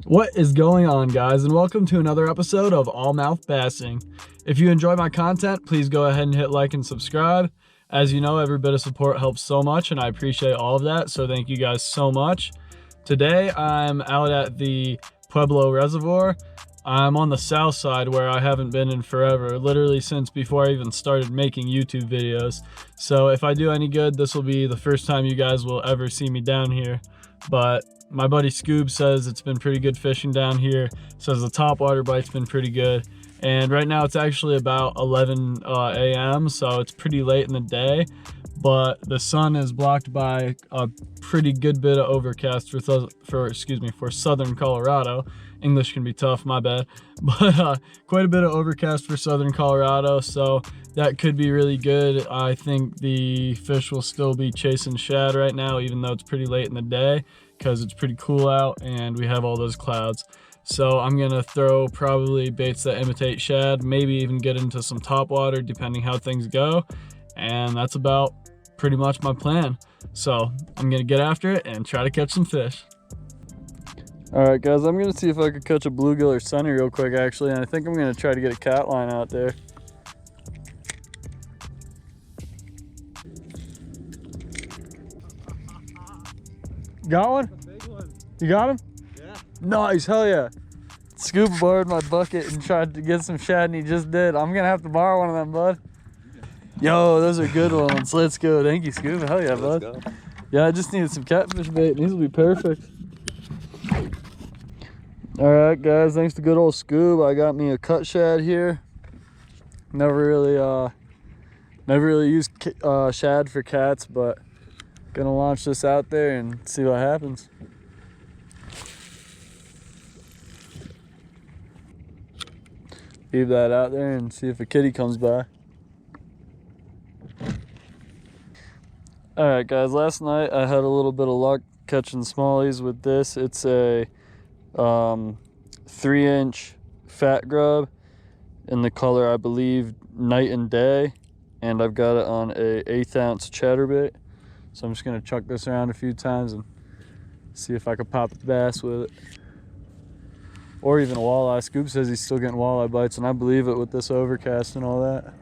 What is going on, guys, and welcome to another episode of All Mouth Bassing. If you enjoy my content, please go ahead and hit like and subscribe. As you know, every bit of support helps so much, and I appreciate all of that, so thank you guys so much. Today, I'm out at the Pueblo Reservoir. I'm on the south side where I haven't been in forever, literally since before I even started making YouTube videos. So if I do any good, this will be the first time you guys will ever see me down here. But my buddy Scoob says it's been pretty good fishing down here. Says the topwater bite's been pretty good. And right now it's actually about 11 a.m. so it's pretty late in the day. But the sun is blocked by a pretty good bit of overcast for southern Colorado. English can be tough, my bad. But quite a bit of overcast for southern Colorado, so that could be really good. I think the fish will still be chasing shad right now, even though it's pretty late in the day, because it's pretty cool out and we have all those clouds. So I'm gonna throw probably baits that imitate shad, maybe even get into some topwater depending how things go. And that's about pretty much my plan. So I'm gonna get after it and try to catch some fish. All right, guys, I'm gonna see if I could catch a bluegill or sunny real quick, actually, and I think I'm gonna try to get a cat line out there. Got one? A big one. You got him? Yeah. Nice, hell yeah. Scuba borrowed my bucket and tried to get some shad, and he just did. I'm gonna have to borrow one of them, bud. Yo, those are good ones. Let's go. Thank you, Scuba. Hell yeah, bud. Let's go. Yeah, I just needed some catfish bait, and these will be perfect. All right, guys, thanks to good old Scoob, I got me a cut shad here. Never really used shad for cats, but gonna launch this out there and see what happens. Leave that out there and see if a kitty comes by. All right, guys, last night I had a little bit of luck catching smallies with this. It's a 3-inch fat grub in the color, I believe, night and day, and I've got it on a 1/8 ounce chatterbait. So I'm just gonna chuck this around a few times and see if I could pop a bass with it, or even a walleye. Scoop says he's still getting walleye bites, and I believe it with this overcast and all that.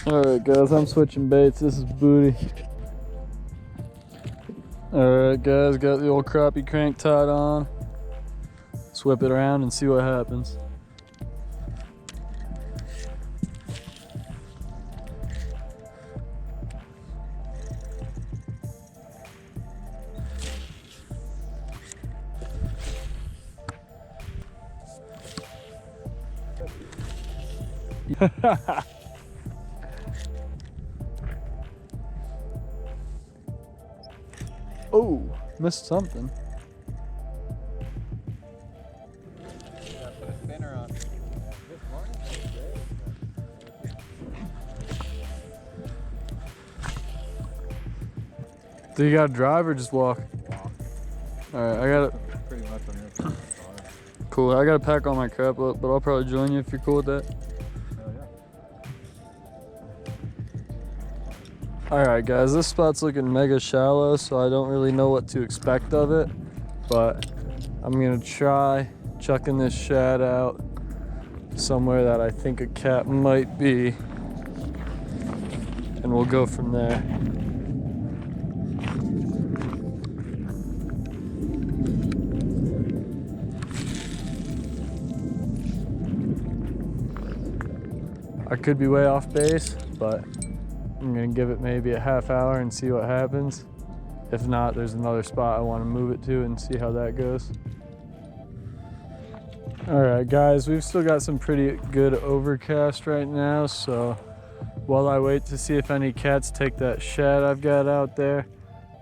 All right, guys, I'm switching baits. This is Booty. All right, guys, got the old crappie crank tied on. Let's whip it around and see what happens. Oh, missed something. Yeah, put a spinner on. Do you got to drive or just walk? Walk. All right, I got it. Pretty much on your car. Cool. I got to pack all my crap up, but I'll probably join you if you're cool with that. Hell yeah. All right, guys, this spot's looking mega shallow, so I don't really know what to expect of it, but I'm gonna try chucking this shad out somewhere that I think a cat might be, and we'll go from there. I could be way off base, but I'm gonna give it maybe a half hour and see what happens. If not, there's another spot I want to move it to and see how that goes. All right, guys, we've still got some pretty good overcast right now, so while I wait to see if any cats take that shad I've got out there,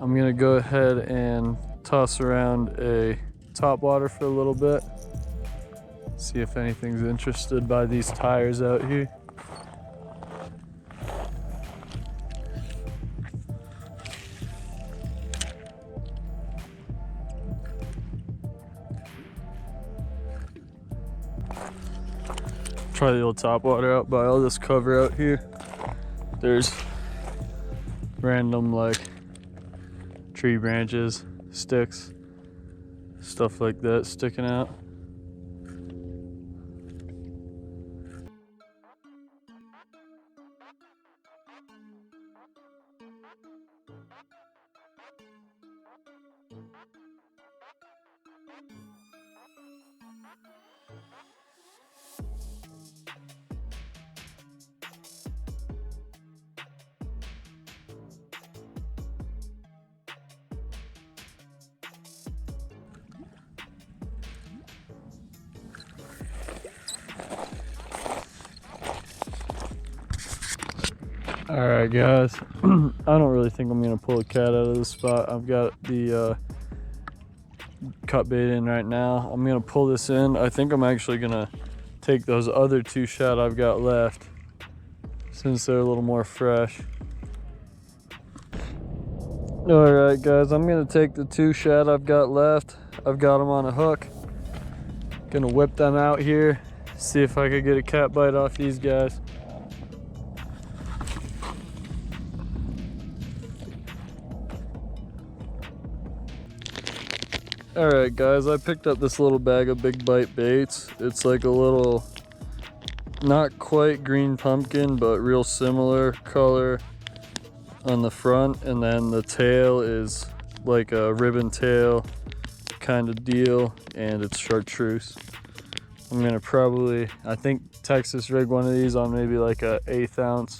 I'm gonna go ahead and toss around a topwater for a little bit. See if anything's interested by these tires out here. Try the old topwater out by all this cover out here. There's random like tree branches, sticks, stuff like that sticking out. All right, guys. I don't really think I'm gonna pull a cat out of this spot. I've got the cut bait in right now. I'm gonna pull this in. I think I'm actually gonna take those other 2 shad I've got left since they're a little more fresh. All right, guys. I'm gonna take the 2 shad I've got left. I've got them on a hook. Gonna whip them out here. See if I could get a cat bite off these guys. Alright guys, I picked up this little bag of big bite baits. It's like a little, not quite green pumpkin, but real similar color on the front, and then the tail is like a ribbon tail kind of deal, and it's chartreuse. I'm gonna probably, I think Texas rig one of these on maybe like a 1/8 ounce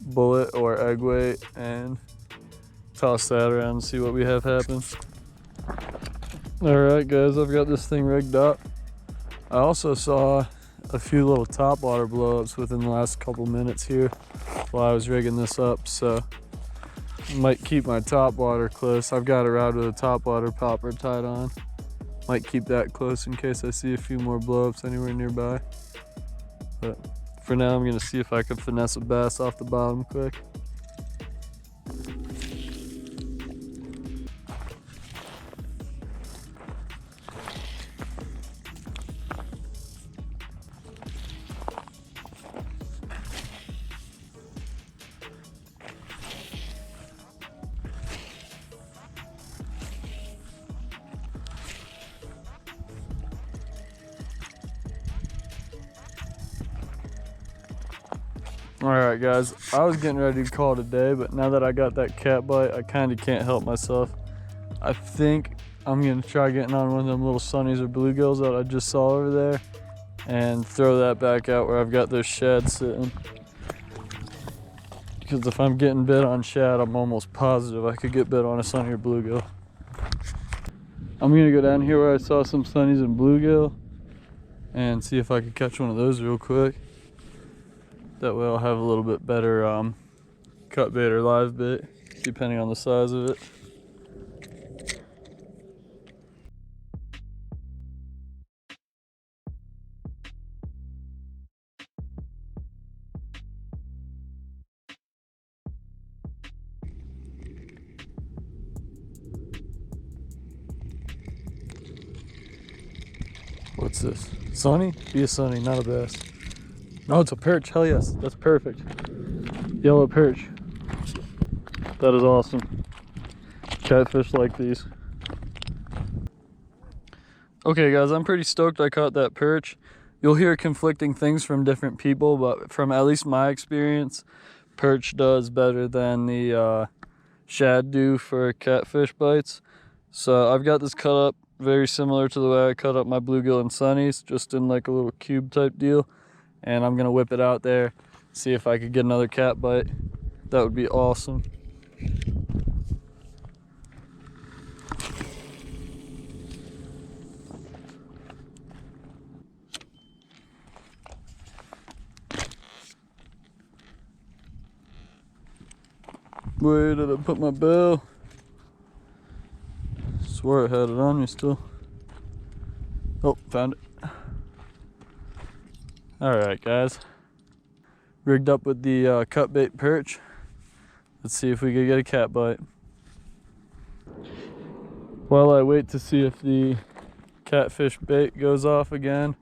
bullet or egg weight and toss that around and see what we have happen. Alright guys, I've got this thing rigged up. I also saw a few little topwater blowups within the last couple minutes here while I was rigging this up, so I might keep my topwater close. I've got a rod with a topwater popper tied on. Might keep that close in case I see a few more blowups anywhere nearby. But for now, I'm gonna see if I can finesse a bass off the bottom quick. Alright guys, I was getting ready to call it a day, but now that I got that cat bite, I kind of can't help myself. I think I'm going to try getting on one of them little sunnies or bluegills that I just saw over there and throw that back out where I've got those shad sitting. Because if I'm getting bit on shad, I'm almost positive I could get bit on a sunny or bluegill. I'm going to go down here where I saw some sunnies and bluegill and see if I could catch one of those real quick. That way I'll have a little bit better cut bait or live bait, depending on the size of it. What's this? Sunny? Be a sunny, not a bass. No, it's a perch. Hell yes, that's perfect. Yellow perch. That is awesome. Catfish like these. Okay guys, I'm pretty stoked I caught that perch. You'll hear conflicting things from different people, but from at least my experience, perch does better than the shad do for catfish bites. So I've got this cut up very similar to the way I cut up my bluegill and sunnies, just in like a little cube type deal. And I'm gonna whip it out there, see if I could get another cat bite. That would be awesome. Where did I put my bell? Swore I had it on me still. Oh, found it. All right, guys. Rigged up with the cut bait perch. Let's see if we can get a cat bite. While I wait to see if the catfish bait goes off again,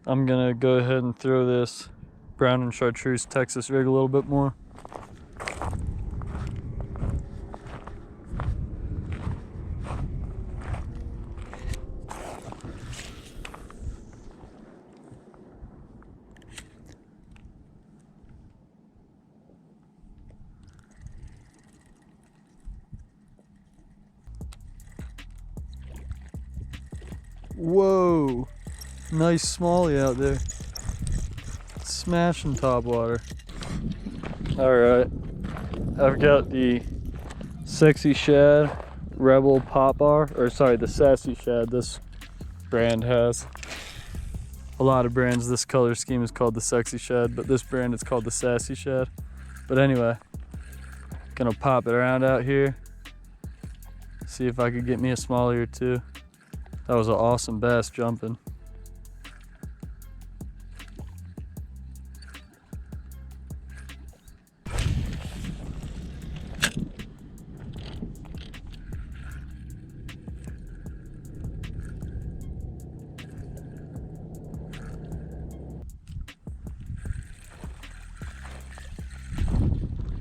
I'm gonna go ahead and throw this brown and chartreuse Texas rig a little bit more. Whoa, nice smallie out there. Smashing topwater. All right, I've got the Sexy Shad Rebel Pop Bar, or sorry, the Sassy Shad. This brand has a lot of brands. This color scheme is called the Sexy Shad, but this brand it's called the Sassy Shad. But anyway, gonna pop it around out here. See if I could get me a smallie or two. That was an awesome bass jumping.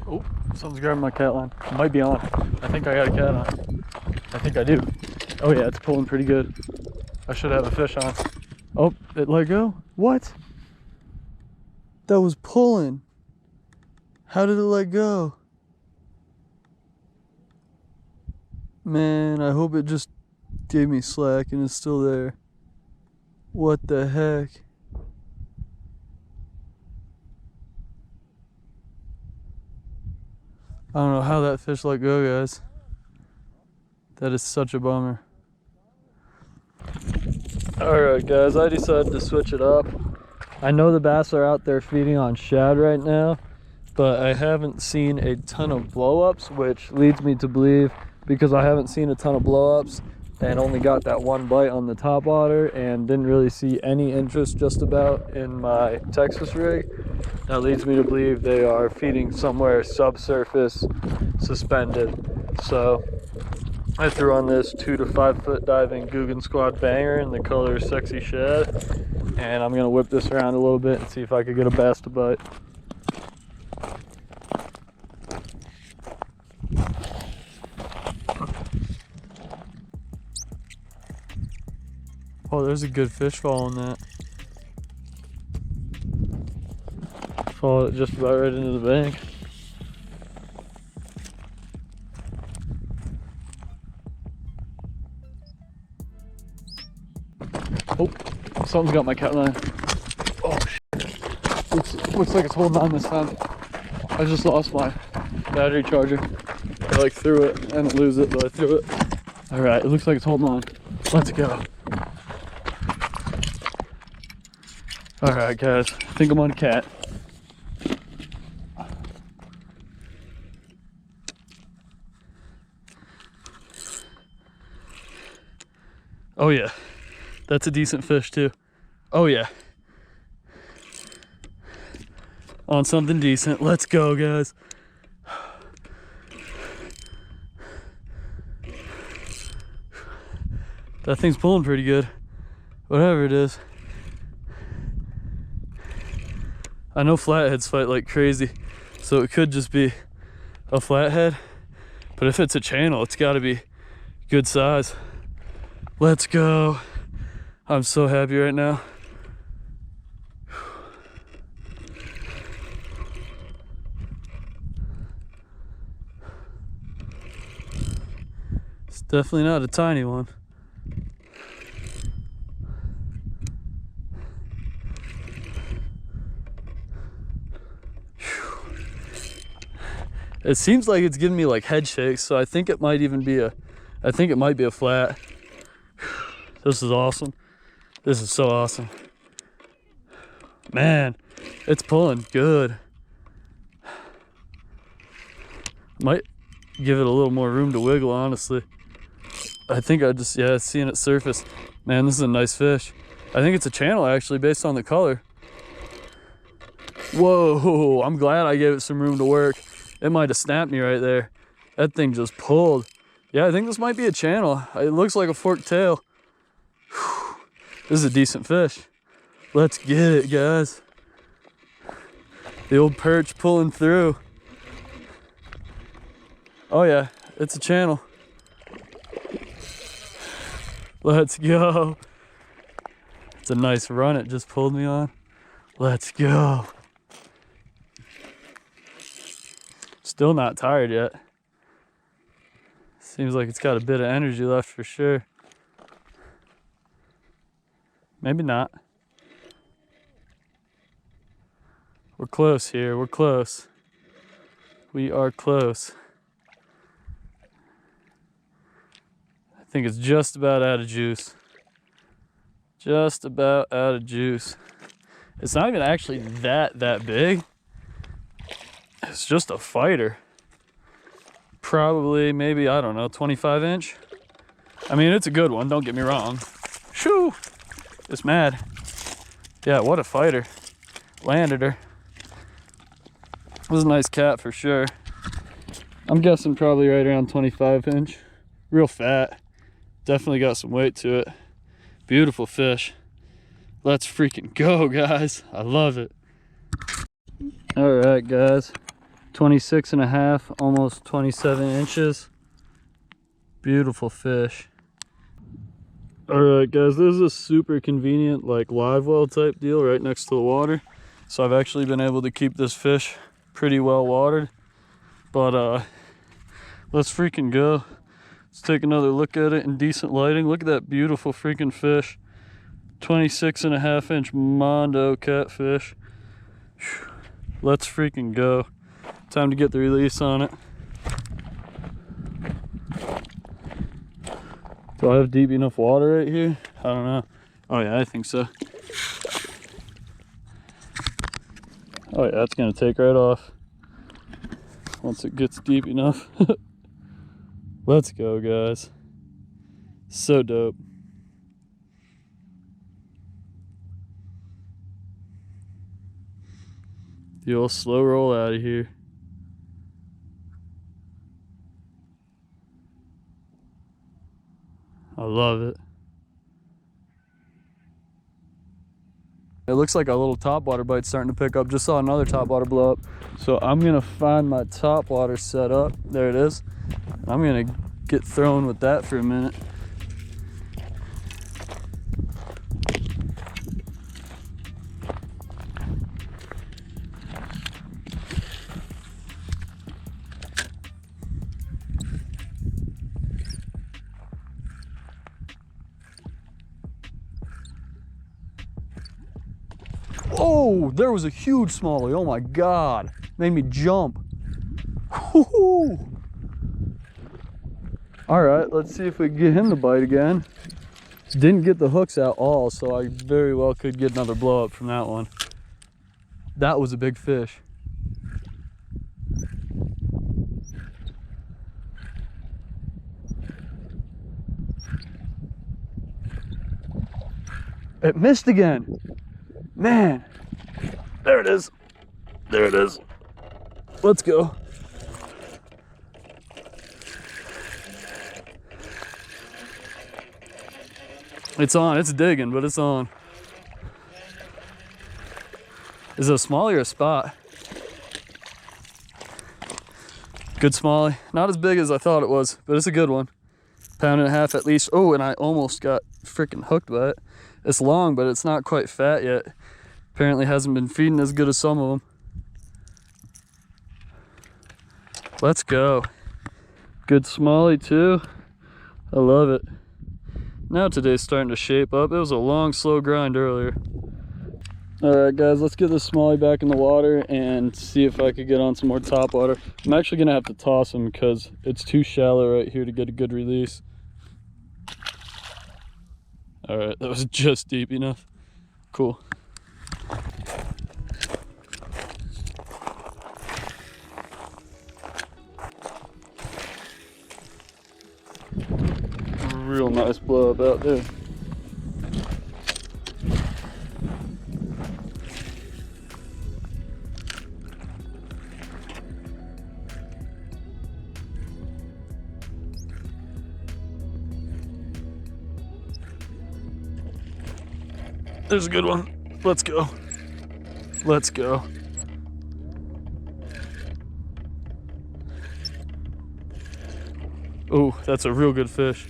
Oh, someone's grabbing my cat line. It might be on. I think I got a cat on. I think I do. Oh yeah, it's pulling pretty good. I should have a fish on. Oh, it let go? What? That was pulling. How did it let go? Man, I hope it just gave me slack and it's still there. What the heck? I don't know how that fish let go, guys. That is such a bummer. Alright guys, I decided to switch it up. I know the bass are out there feeding on shad right now, but I haven't seen a ton of blow-ups, which leads me to believe, because I haven't seen a ton of blow-ups and only got that one bite on the topwater and didn't really see any interest just about in my Texas rig, that leads me to believe they are feeding somewhere subsurface suspended. So I threw on this 2 to 5 foot diving Guggen Squad banger in the color Sexy Shad, and I'm gonna whip this around a little bit and see if I could get a bass to bite. Oh, there's a good fish following that. Followed it just about right into the bank. Oh, something's got my cat line. Oh, shit. Looks like it's holding on this time. I just lost my battery charger. I like threw it. I didn't lose it, but I threw it. All right, it looks like it's holding on. Let's go. All right, guys, I think I'm on cat. Oh yeah. That's a decent fish too. Oh yeah. On something decent. Let's go, guys. That thing's pulling pretty good. Whatever it is. I know flatheads fight like crazy, so it could just be a flathead. But if it's a channel, it's gotta be good size. Let's go. I'm so happy right now. It's definitely not a tiny one. It seems like it's giving me like head shakes, so I think it might even be a flat. This is awesome. This is so awesome. Man, it's pulling good. Might give it a little more room to wiggle, honestly. I think I just, yeah, seeing it surface. Man, this is a nice fish. I think it's a channel actually, based on the color. Whoa, I'm glad I gave it some room to work. It might have snapped me right there. That thing just pulled. Yeah, I think this might be a channel. It looks like a forked tail. Whew. This is a decent fish. Let's get it, guys. The old perch pulling through. Oh yeah, it's a channel. Let's go. It's a nice run it just pulled me on. Let's go. Still not tired yet. Seems like it's got a bit of energy left for sure. Maybe not. We're close here, we're close. We are close. I think it's just about out of juice. Just about out of juice. It's not even actually that big. It's just a fighter. Probably, maybe, I don't know, 25 inch. I mean, it's a good one, don't get me wrong. Shoo! It's mad. Yeah, what a fighter. Landed her. It was a nice cat for sure. I'm guessing probably right around 25 inch. Real fat. Definitely got some weight to it. Beautiful fish. Let's freaking go, guys. I love it. All right, guys. 26 and a half, almost 27 inches. Beautiful fish. All right, guys, this is a super convenient like live well type deal right next to the water. So I've actually been able to keep this fish pretty well watered. But let's freaking go. Let's take another look at it in decent lighting. Look at that beautiful freaking fish. 26 and a half inch Mondo catfish. Whew. Let's freaking go. Time to get the release on it. Do I have deep enough water right here? I don't know. Oh yeah, I think so. Oh yeah, it's gonna take right off once it gets deep enough. Let's go, guys. So dope. The old slow roll out of here. I love it. It looks like a little topwater bite's starting to pick up. Just saw another topwater blow up. So I'm gonna find my topwater set up. There it is. I'm gonna get thrown with that for a minute. Oh, there was a huge smallie. Oh my God. Made me jump. Woo-hoo. All right, let's see if we can get him to bite again. Didn't get the hooks out all, so I very well could get another blow up from that one. That was a big fish. It missed again. Man, there it is. There it is. Let's go. It's on. It's digging, but it's on. Is it a smallie or a spot? Good smallie. Not as big as I thought it was, but it's a good one. Pound and a half at least. Oh, and I almost got freaking hooked by it. It's long, but it's not quite fat yet. Apparently hasn't been feeding as good as some of them. Let's go. Good smallie too. I love it. Now today's starting to shape up. It was a long, slow grind earlier. All right, guys, let's get this smallie back in the water and see if I could get on some more topwater. I'm actually gonna have to toss him because it's too shallow right here to get a good release. All right, that was just deep enough. Cool. Real nice blow up out there. There's a good one. Let's go. Let's go. Oh, that's a real good fish.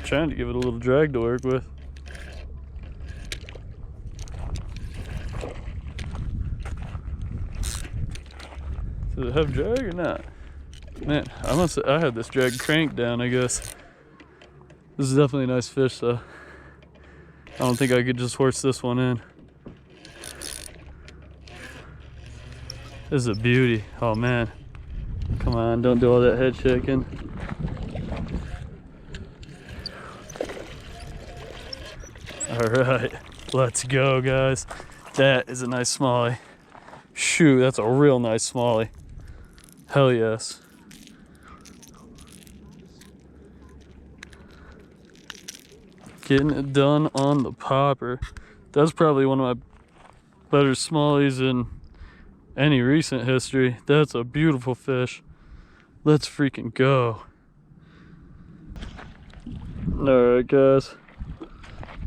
Trying to give it a little drag to work with. Does it have drag or not? Man, I had this drag cranked down, I guess. This is definitely a nice fish though. I don't think I could just horse this one in. This is a beauty. Oh man. Come on, don't do all that head shaking. Alright, let's go guys. That is a nice smallie. Shoot, that's a real nice smallie. Hell yes. Getting it done on the popper. That's probably one of my better smallies in any recent history. That's a beautiful fish. Let's freaking go. Alright guys.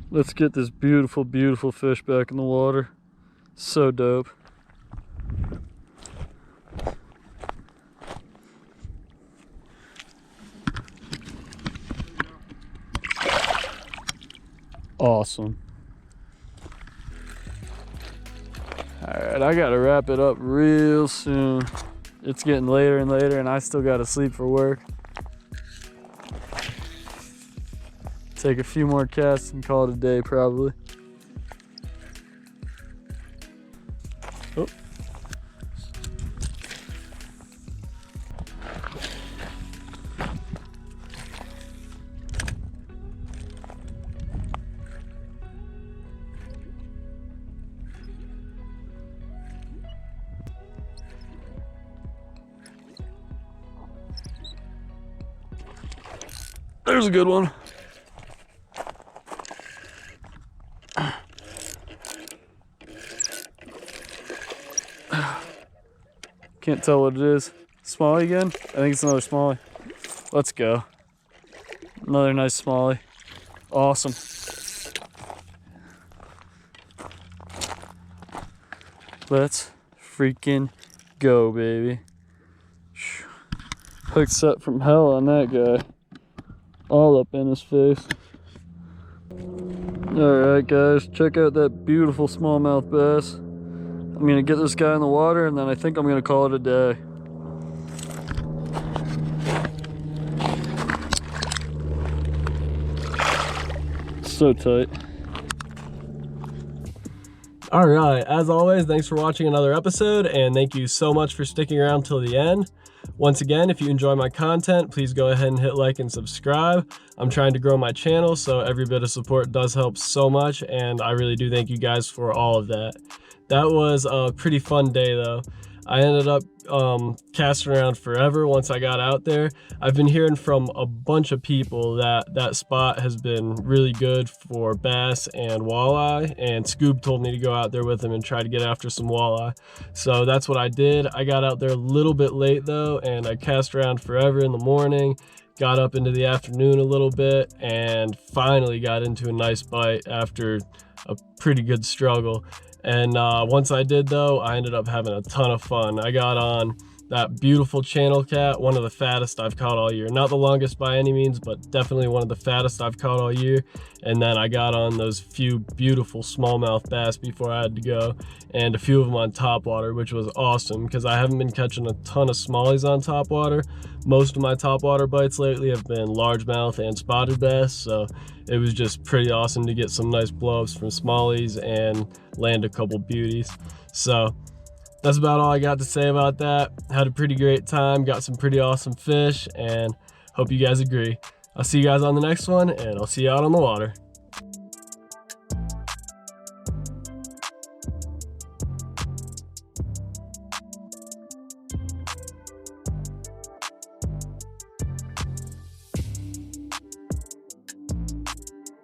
Let's get this beautiful, beautiful fish back in the water. So dope. Awesome. Alright, I gotta wrap it up real soon. It's getting later and later and I still gotta sleep for work. Take a few more casts and call it a day probably. Oh. There's a good one. Can't tell what it is. Smallie again? I think it's another smallie. Let's go. Another nice smallie. Awesome. Let's freaking go, baby. Hook set from hell on that guy. All up in his face. Alright guys, check out that beautiful smallmouth bass. I'm gonna get this guy in the water and then I think I'm gonna call it a day. So tight. Alright, as always, thanks for watching another episode and thank you so much for sticking around till the end. Once again, if you enjoy my content, please go ahead and hit like and subscribe. I'm trying to grow my channel, so every bit of support does help so much, and I really do thank you guys for all of that. That was a pretty fun day though. I ended up casting around forever once I got out there. I've been hearing from a bunch of people that that spot has been really good for bass and walleye, and Scoob told me to go out there with him and try to get after some walleye. So that's what I did. I got out there a little bit late though, and I cast around forever in the morning, got up into the afternoon a little bit, and finally got into a nice bite after a pretty good struggle. And once I did though, I ended up having a ton of fun. I got on that beautiful channel cat, one of the fattest I've caught all year. Not the longest by any means, but definitely one of the fattest I've caught all year. And then I got on those few beautiful smallmouth bass before I had to go, and a few of them on topwater, which was awesome because I haven't been catching a ton of smallies on topwater. Most of my topwater bites lately have been largemouth and spotted bass, so it was just pretty awesome to get some nice blow-ups from smallies and land a couple beauties. So that's about all I got to say about that. Had a pretty great time, got some pretty awesome fish, and hope you guys agree. I'll see you guys on the next one, and I'll see you out on the water.